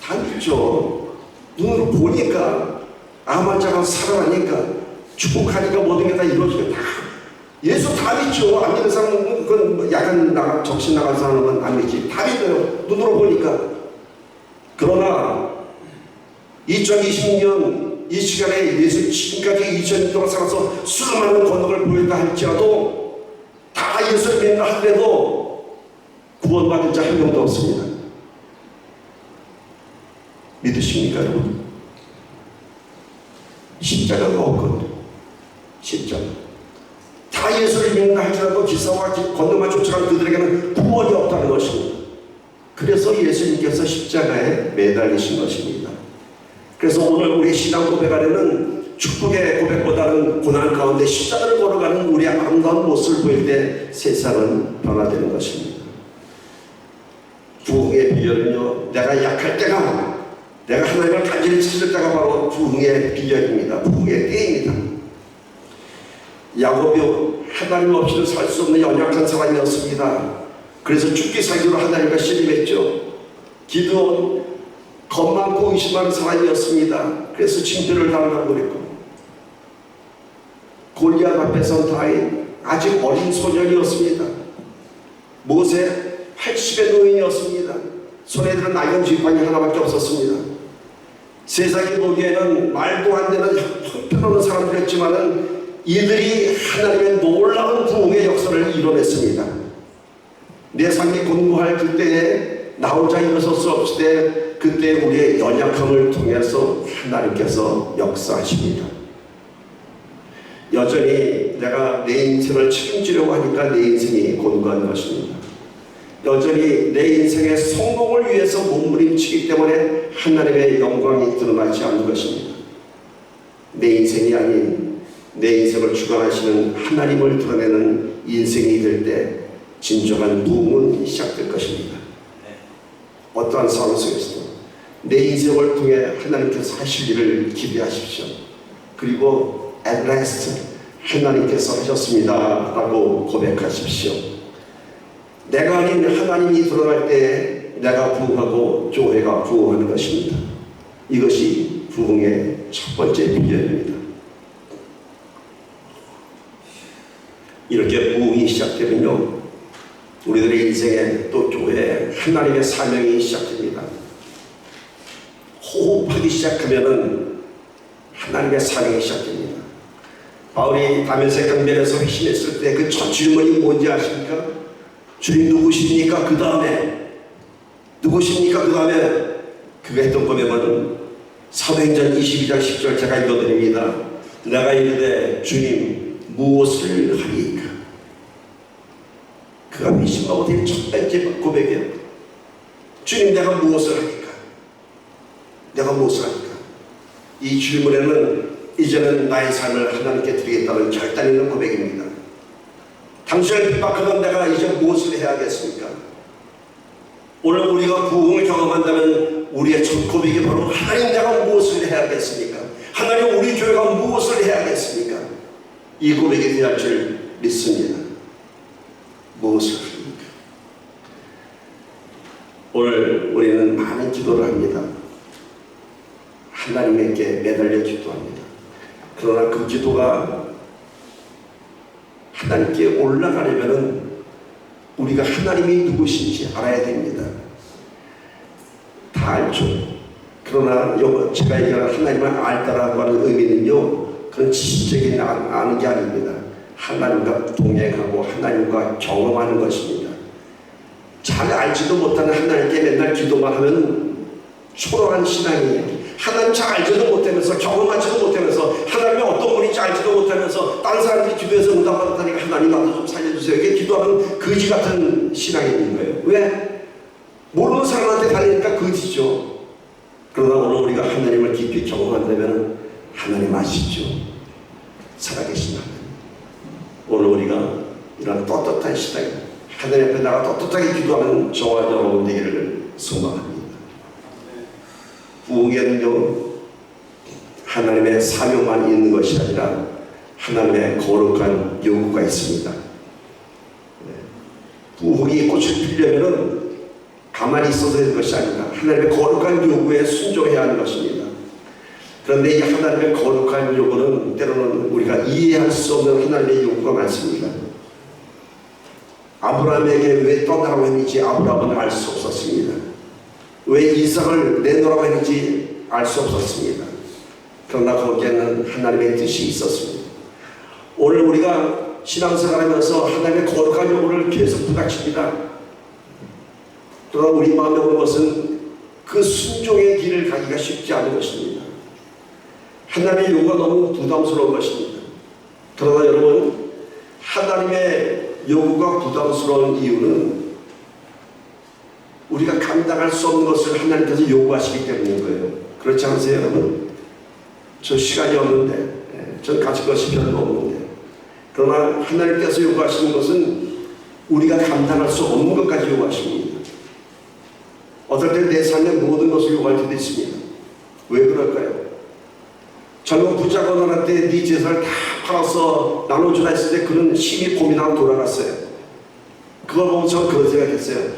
다 믿죠. 눈으로 보니까, 암 환자가 살아나니까, 축복하니까 모든 게 다 이루어지게 다 예수 다 믿죠. 안 믿는 사람은 그건 약간 정신 나간 사람은 안 믿지. 다 믿어요. 눈으로 보니까. 그러나 2026년 이 시간에 예수 지금까지 2000년 동안 살아서 수많은 권능을 보였다 할지라도 다 예수를 믿는다 하더라도 구원받은 자 한 명도 없습니다. 믿으십니까, 여러분? 십자가가 없거든요. 십자가. 다 예수를 믿는다 할지라도 기사와 권능만 쫓아가는 그들에게는 구원이 없다는 것입니다. 그래서 예수님께서 십자가에 매달리신 것입니다. 그래서 오늘 우리 신앙 고백 안에는 축복의 고백보다는 고난 가운데 십자가를 걸어가는 우리의 아름다운 모습을 보일 때 세상은 변화되는 것입니다. 부흥의 비결은요, 내가 약할 때가, 내가 하나님을 간절히 찾을 때가 바로 부흥의 비결입니다. 부흥의 때입니다. 야곱이 하나님 없이는 살 수 없는 연약한 사람이었습니다. 그래서 죽기 살기로 하나님과 씨름했죠. 기드온 겁 많고 의심 많은 사람이었습니다. 그래서 징표를 당하고 그랬고, 골리앗 앞에선 다윗 아직 어린 소년이었습니다. 모세 80의 노인이었습니다. 손에 들은 낡은 지팡이 하나밖에 없었습니다. 세상이 보기에는 말도 안 되는 형편없는 사람들이었지만은 이들이 하나님의 놀라운 부흥의 역사를 이뤄냈습니다. 내 삶이 공부할 그때에 나 혼자 일어설 수 없을 때 그때 우리의 연약함을 통해서 하나님께서 역사하십니다. 여전히 내가 내 인생을 책임지려고 하니까 내 인생이 곤고한 것입니다. 여전히 내 인생의 성공을 위해서 몸부림치기 때문에 하나님의 영광이 드러나지 않는 것입니다. 내 인생이 아닌 내 인생을 주관하시는 하나님을 드러내는 인생이 될 때 진정한 부흥은 시작될 것입니다. 어떠한 상황 속에서도 내 인생을 통해 하나님께서 하실 일을 기대하십시오. 그리고 at last 하나님께서 하셨습니다 라고 고백하십시오. 내가 아닌 하나님이 드러날 때 내가 부흥하고 교회가 부흥하는 것입니다. 이것이 부흥의 첫 번째 비결입니다. 이렇게 부흥이 시작되면요, 우리들의 인생에 또 교회에 하나님의 사명이 시작됩니다. 호흡하기 시작하면은 하나님의 사명이 시작됩니다. 바울이 다메섹 강변에서 회심했을 때 그 첫 질문이 뭔지 아십니까? 주님 누구십니까? 그 다음에 누구십니까? 그 다음에 그가 했던 고백은 사도행전 22장 10절 제가 읽어드립니다. 내가 이르되 주님 무엇을 하리이까? 그가 회심하고 된 첫 번째 고백이에요. 주님 내가 무엇을 하니까? 내가 무엇을 하니까? 이 질문에는 이제는 나의 삶을 하나님께 드리겠다는 결단 있는 고백입니다. 당신을 핍박하던 내가 이제 무엇을 해야겠습니까? 오늘 우리가 부흥을 경험한다면 우리의 첫 고백이 바로 하나님 내가 무엇을 해야겠습니까? 하나님 우리 교회가 무엇을 해야겠습니까? 이 고백이 되어야 할 줄 믿습니다. 무엇을 합니까? 오늘 우리는 많은 기도를 합니다. 하나님께 매달려 기도합니다. 그러나 그 기도가 하나님께 올라가려면 우리가 하나님이 누구신지 알아야 됩니다. 다 알죠. 그러나 제가 얘기하는 하나님을 알다라고 하는 의미는요, 그런 지식적인 아는 게 아닙니다. 하나님과 동행하고 하나님과 경험하는 것입니다. 잘 알지도 못하는 하나님께 맨날 기도만 하면 초라한 신앙이에요. 하나님 잘 알지도 못하면서 경험하지도 못하면서 하나님이 어떤 분인지 알지도 못하면서 다른 사람들이 기도해서 응답받았다니까 하나님 나도 좀 살려주세요. 이게 기도하면 거지 같은 신앙이 있는 거예요. 왜? 모르는 사람한테 달리니까 거지죠. 그러나 오늘 우리가 하나님을 깊이 경험한다면 하나님 아시죠? 살아계신 하나님. 오늘 우리가 이런 떳떳한 시대에 하나님 앞에 나가 떳떳하게 기도하는 저와 여러분 되기를 소망합니다. 부흥에는요, 하나님의 사명만 있는 것이 아니라 하나님의 거룩한 요구가 있습니다. 부흥이 꽃을 피려면 가만히 있어서 되는 것이 아니라 하나님의 거룩한 요구에 순종해야 하는 것입니다. 그런데 이 하나님의 거룩한 요구는 때로는 우리가 이해할 수 없는 하나님의 요구가 많습니다. 아브라함에게 왜 떠나라고 했는지 아브라함은 알 수 없었습니다. 왜 이삭을 내놓으라고 했는지 알 수 없었습니다. 그러나 거기에는 하나님의 뜻이 있었습니다. 오늘 우리가 신앙생활하면서 하나님의 거룩한 요구를 계속 부닥칩니다. 그러나 우리 마음에 오는 것은 그 순종의 길을 가기가 쉽지 않은 것입니다. 하나님의 요구가 너무 부담스러운 것입니다. 그러나 여러분, 하나님의 요구가 부담스러운 이유는 우리가 감당할 수 없는 것을 하나님께서 요구하시기 때문인 거예요. 그렇지 않으세요, 여러분? 저 시간이 없는데, 전 가질 것이 별로 없는데, 그러나 하나님께서 요구하시는 것은 우리가 감당할 수 없는 것까지 요구하십니다. 어떨 때 내 삶의 모든 것을 요구할 때도 있습니다. 왜 그럴까요? 젊은 부자가 너한테 네 재산을 다 팔아서 나눠주라 했을 때 그는 심히 고민하고 돌아갔어요. 그걸 보고 저 그런 생각했어요.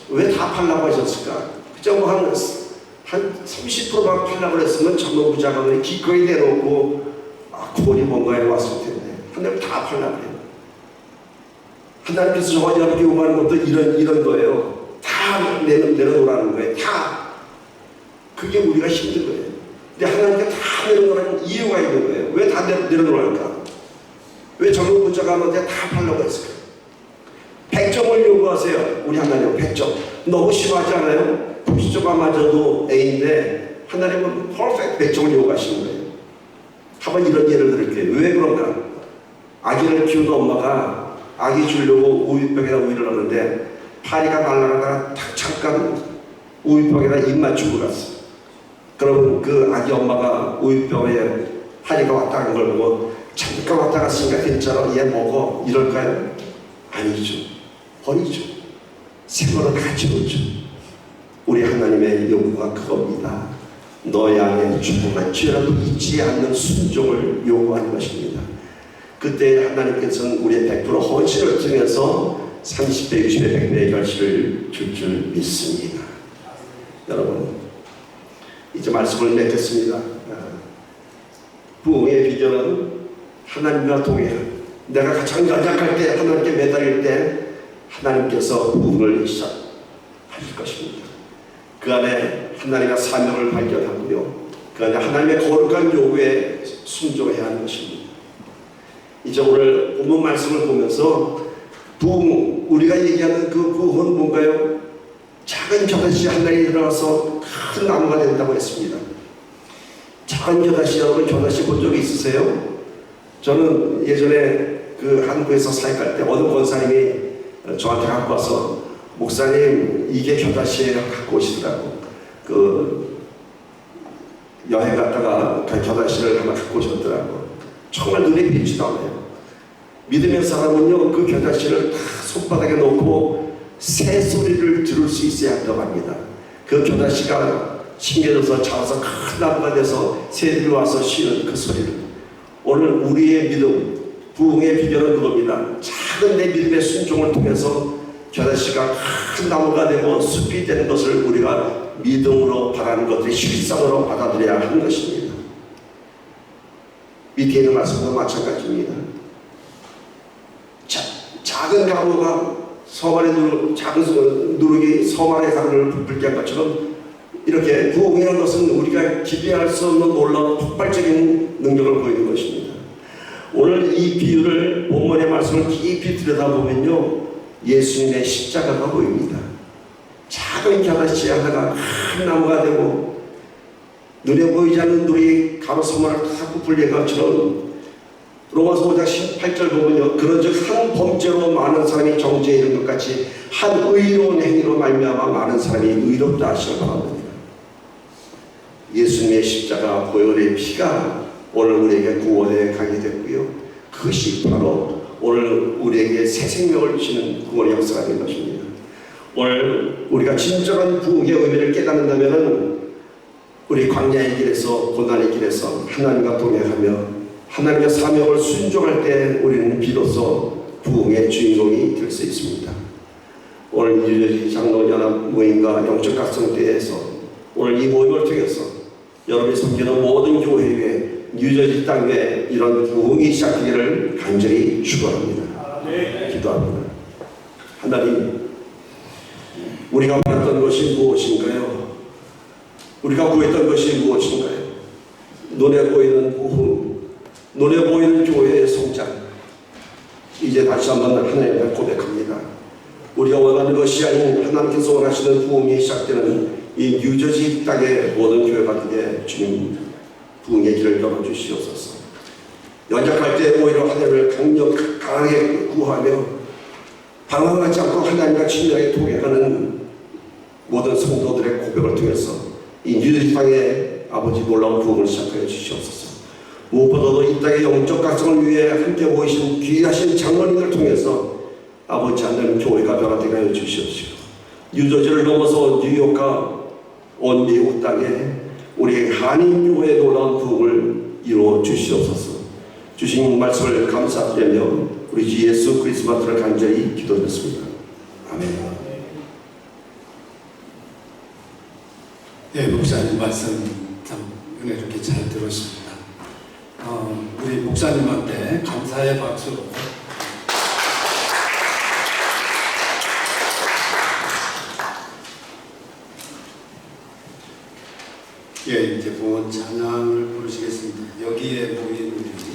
왜 다 팔라고 하셨을까? 그저 뭐 한 30%만 팔라고 했으면 젊은 부자가 기꺼이 내놓고 돈이 뭔가에 왔을 텐데 하나님 다 팔라고 해요. 하나님께서 저와 여러분께 요구하는 것도 이런 거예요. 다 내려놓으라는 거예요. 다. 그게 우리가 힘든 거예요. 근데 하나님께 다 내려놓으라는 이유가 있는 거예요. 왜 다 내려놓을까? 왜 젊은 부자가 너한테 다 팔라고 했을까? 100점을 요구하세요. 우리 하나님 100점. 너무 심하지 않아요? 90점만 맞아도 A인데 하나님은 퍼펙트 100점을 요구하시는 거예요. 한번 이런 예를 들을게요. 왜 그런가? 아기를 키우는 엄마가 아기 주려고 우유병에다 우유를 넣는데 파리가 날아가다가 탁 잠깐 우유병에다 입 맞추고 갔어. 그러면 그 아기 엄마가 우유병에 파리가 왔다 간 걸 보고 잠깐 왔다 갔으니까 괜찮아, 얘 먹어, 이럴까요? 아니죠. 버리죠. 생으로 다 지우죠. 우리 하나님의 요구가 그겁니다. 너의 안에 조금만치라도 잊지 않는 순종을 요구하는 것입니다. 그때 하나님께서는 우리의 100% 헌신을 통해서 30배, 60배, 100배의 결실을 줄 믿습니다. 여러분, 이제 말씀을 맺겠습니다. 부흥의 비전은 하나님과 동행. 내가 가장 연약할 때, 하나님께 매달릴 때 하나님께서 부흥을 시작하실 것입니다. 그 안에 하나님의 사명을 발견하고요, 그 안에 하나님의 거룩한 요구에 순종해야 하는 것입니다. 이제 오늘 본문 말씀을 보면서 부흥, 우리가 얘기하는 그 부흥은 뭔가요? 작은 겨자씨 하나에 들어가서 큰 나무가 된다고 했습니다. 작은 겨자씨, 여러분 겨자씨 본 적이 있으세요? 저는 예전에 그 한국에서 사역할 때 어느 권사님이 저한테 갖고 와서, 목사님 이게 겨자씨예요, 갖고 오시더라고. 그 여행 갔다가 겨자씨를 하나 갖고 오셨더라고. 정말 눈에 띄지도 않아요. 믿음의 사람은요, 그 겨자씨를 다 손바닥에 놓고 새 소리를 들을 수 있어야 한다고 합니다. 그 겨자씨가 심겨져서 자라서 큰 나무가 돼서 새들이 와서 쉬는 그 소리를, 오늘 우리의 믿음, 부흥의 비결은 그겁니다. 작은 내 믿음의 순종을 통해서 겨자씨가 큰 나무가 되고 숲이 되는 것을 우리가 믿음으로 바라는 것들이 실상으로 받아들여야 하는 것입니다. 밑에 있는 말씀도 마찬가지입니다. 작은 나무가 작은 누룩이 서만의 강을 부풀게 한 것처럼, 이렇게 부흥이라는 것은 우리가 기대할 수 없는 놀라운 폭발적인 능력을 보이는 것입니다. 오늘 이 비유를, 본문의 말씀을 깊이 들여다보면요, 예수님의 십자가가 보입니다. 작은 겨자씨 하나가 큰 나무가 되고 눈에 보이지 않는 누룩이 가로 서만을 다 부풀린 것처럼, 로마서 5장 18절 보면요, 그런즉 한 범죄로 많은 사람이 정죄에 이른 것 같이 한 의로운 행위로 말미암아 많은 사람이 의롭다 하시기 바랍니다. 예수님의 십자가 보혈의 피가 오늘 우리에게 구원의 강이 됐고요, 그것이 바로 오늘 우리에게 새 생명을 주시는 구원의 역사가 된 것입니다. 오늘 우리가 진정한 부흥의 의미를 깨닫는다면, 우리 광야의 길에서, 고난의 길에서 하나님과 동행하며 하나님의 사명을 순종할 때 우리는 비로소 부흥의 주인공이 될 수 있습니다. 오늘 뉴저지 장로연합 모임과 영적 각성대회에서 오늘 이 모임을 통해서 여러분이 섬기는 모든 교회 위에, 뉴저지 땅에 이런 부흥이 시작되기를 간절히 축원합니다. 기도합니다. 하나님, 우리가 바랐던 것이 무엇인가요? 우리가 구했던 것이 무엇인가요? 눈에 보이는 부흥, 눈에 보이는 교회의 성장, 이제 다시 한번 하나님께 고백합니다. 우리가 원하는 것이 아닌 하나님께서 원하시는 부흥이 시작되는 이 뉴저지 땅의 모든 교회가 되게 주님 부흥의 길을 열어주시옵소서. 연약할 때 오히려 하나님을 강하게 구하며 방황하지 않고 하나님과 친밀하게 동행하는 모든 성도들의 고백을 통해서 이 뉴저지 땅에 아버지 놀라운 부흥을 시작하여 주시옵소서. 무엇보다도 이 땅의 영적 각성을 위해 함께 모이신 귀하신 장로님을 통해서 아버지 하나님 교회가 변화되게 하여 주시옵시고, 뉴저지를 넘어서 뉴욕과 온 미국 땅에 우리 한인교회의 놀라운 부흥을 이루어 주시옵소서. 주신 말씀을 감사드리며 우리 주 예수 그리스도를 간절히 기도드렸습니다. 아멘. 네, 목사님 말씀 참 은혜롭게 잘 들었습니다. 우리 목사님한테 감사의 박수로 이제 봉헌 찬양을 부르시겠습니다. 여기에 모인 우리 주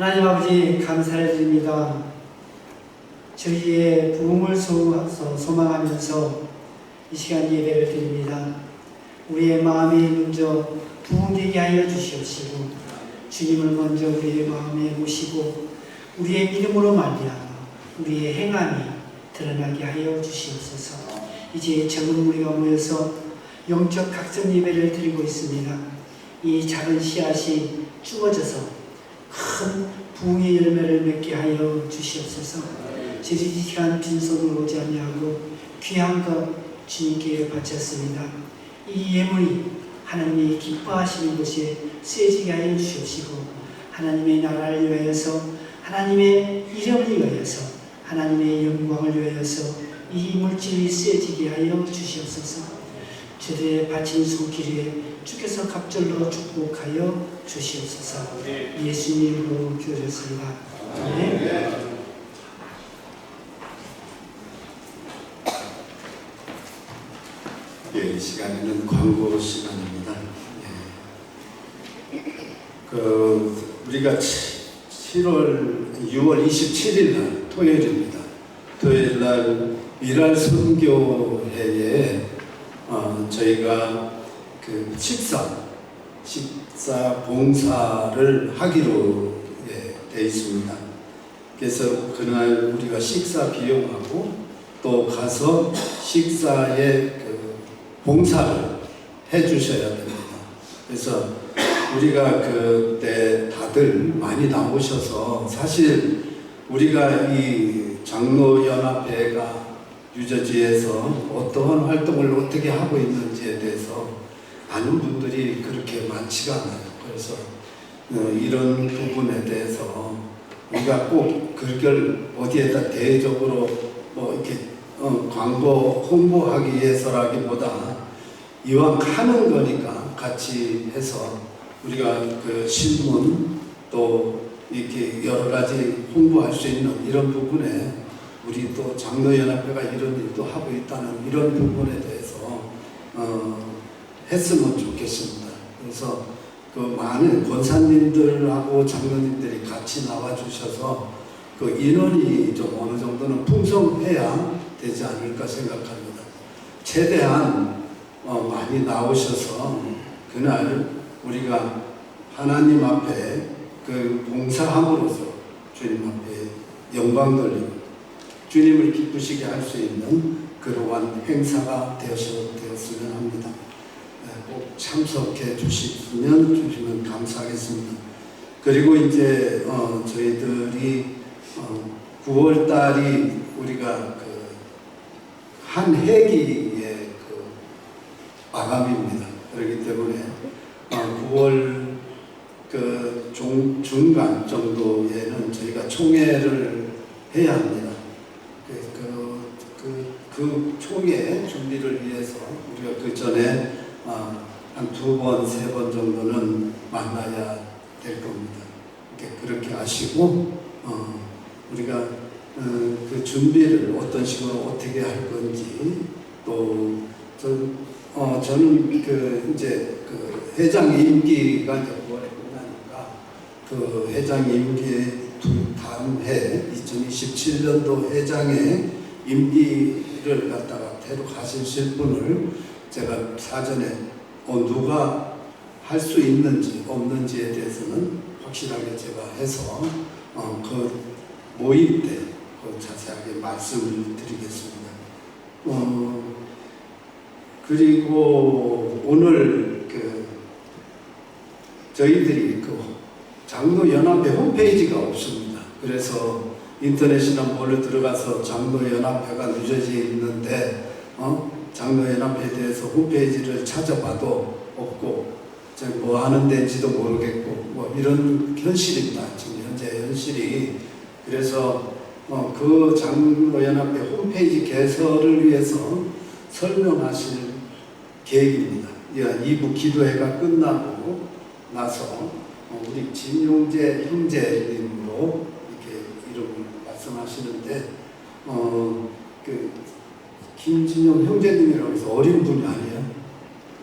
하나님 아버지 감사를 드립니다. 저희의 부흥을 소망하면서 이 시간 예배를 드립니다. 우리의 마음이 먼저 부흥되게 하여 주시옵시고 주님을 먼저 우리의 마음에 모시고 우리의 믿음으로 말미암아 우리의 행함이 드러나게 하여 주시옵소서. 이제 적은 무리가 모여서 영적 각성 예배를 드리고 있습니다. 이 작은 씨앗이 죽어져서 큰 부흥의 열매를 맺게 하여 주시옵소서. 저희 이 시간 빈손으로 오지 아니하고 귀한 것 주님께 바쳤습니다. 이 예물이 하나님이 기뻐하시는 곳에 쓰여지게 하여 주시옵시고 하나님의 나라를 위하여서 하나님의 이름을 위하여서 하나님의 영광을 위하여서 이 물질이 쓰여지게 하여 주시옵소서. 저들의 바친 손길에 주께서 갑절로 축복하여 주시옵소서. 예수님으로 기도했습니다. 아멘. 예, 이 시간에는 광고 시간입니다. 예. 우리가 6월 27일 날 토요일입니다. 토요일 날 미랄 선교회에 저희가 그 식사 봉사를 하기로 돼 있습니다. 그래서 그날 우리가 식사 비용하고 또 가서 식사에 그 봉사를 해 주셔야 됩니다. 그래서 우리가 그때 다들 많이 나오셔서 사실 우리가 이 장로연합회가 유저지에서 어떠한 활동을 어떻게 하고 있는지에 대해서 아는 분들이 그렇게 많지가 않아요. 그래서 이런 부분에 대해서 우리가 꼭 그걸 어디에다 대외적으로 뭐 이렇게 광고 홍보하기 위해서라기보다 이왕 하는 거니까 같이 해서 우리가 그 신문 또 이렇게 여러 가지 홍보할 수 있는 이런 부분에 우리 또 장로연합회가 이런 일도 하고 있다는 이런 부분에 대해서 했으면 좋겠습니다. 그래서 그 많은 권사님들하고 장로님들이 같이 나와주셔서 그 인원이 좀 어느 정도는 풍성해야 되지 않을까 생각합니다. 최대한 많이 나오셔서 그날 우리가 하나님 앞에 그 봉사함으로써 주님 앞에 영광 돌리고 주님을 기쁘시게 할 수 있는 그러한 행사가 되었으면 합니다. 꼭 참석해 주시면 감사하겠습니다. 그리고 이제 저희들이 9월 달이 우리가 그 한 해기의 그 마감입니다. 그렇기 때문에 9월 그 중간 정도에는 저희가 총회를 해야 합니다. 그 총회 준비를 위해서 우리가 그 전에 한 2번, 3번 정도는 만나야 될 겁니다. 그렇게 하시고 우리가 그 준비를 어떤 식으로 어떻게 할 건지 또 저는 그 이제 그 회장 임기가 이제 9월에 끝나니까 그 회장 임기 다음 해 2027년도 회장의 임기를 갖다가 데려가실 분을 제가 사전에 누가 할 수 있는지 없는지에 대해서는 확실하게 제가 해서 그 모임 때 자세하게 말씀을 드리겠습니다. 그리고 오늘 그 저희들이 그 장로연합회 홈페이지가 없습니다. 그래서 인터넷이나 뭘로 들어가서 장로연합회가 뉴저지에 있는데 장로연합회에 대해서 홈페이지를 찾아봐도 없고 뭐 하는 데인지도 모르겠고 뭐 이런 현실입니다. 지금 현재 현실이. 그래서 그 장로연합회 홈페이지 개설을 위해서 설명하실 계획입니다. 2부 기도회가 끝나고 나서 우리 진용재 형제님으로 이렇게 이름을 말씀하시는데 그 김진용 형제님이라고 해서 어린 분이 아니에요.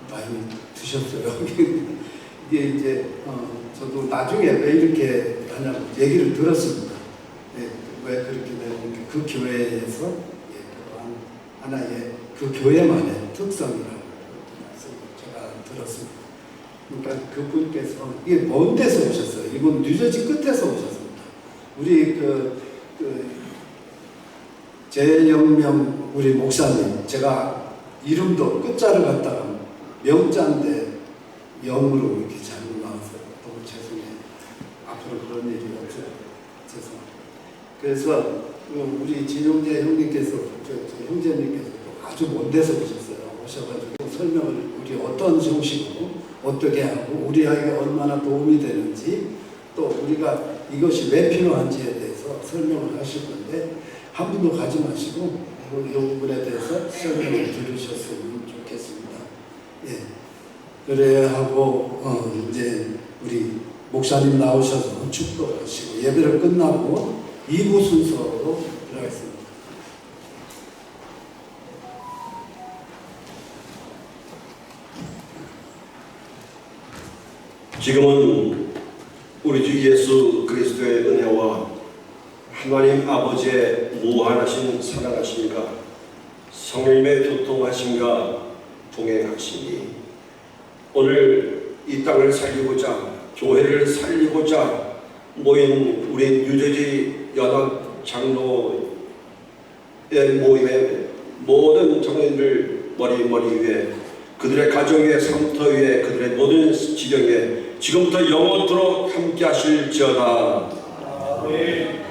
많이 드셨어요. 이게 이제 저도 나중에 왜 이렇게 하냐고 얘기를 들었습니다. 예, 왜 그렇게 되는 그 교회에서 그러한 하나의 그 교회만의 특성이라고 제가 들었습니다. 그러니까 그분께서 이게 먼 데서 오셨어요. 이분 뉴저지 끝에서 오셨습니다. 우리 재영명 우리 목사님, 제가 이름도 끝자를 갖다가 명자인데 영으로 이렇게 잘못 나와서 너무 죄송해요. 앞으로 그런 일이 없어요. 죄송합니다. 그래서 우리 진용재 형님께서, 형제님께서 아주 먼 데서 오셔가지고 설명을 우리 어떤 형식으로 어떻게 하고 우리 아이가 얼마나 도움이 되는지 또 우리가 이것이 왜 필요한지에 대해서 설명을 하실 건데 한 분도 가지 마시고 이 부분에 대해서 설명을 들으셨으면 좋겠습니다. 예. 그래야 하고 이제 우리 목사님 나오셔서 축도하시고 예배를 끝나고 2부 순서로 들어가겠습니다. 지금은 우리 주 예수 그리스도의 은혜와 하나님 아버지의 무한하신 사랑하심과 성령님의 교통하심과 동행하심이 오늘 이 땅을 살리고자 교회를 살리고자 모인 우리 뉴저지 연합 장로의 모임의 모든 장로님들 머리 위에 그들의 가정 위에 상터 위에 그들의 모든 지경에 지금부터 영원토록 함께 하실지어다. 네.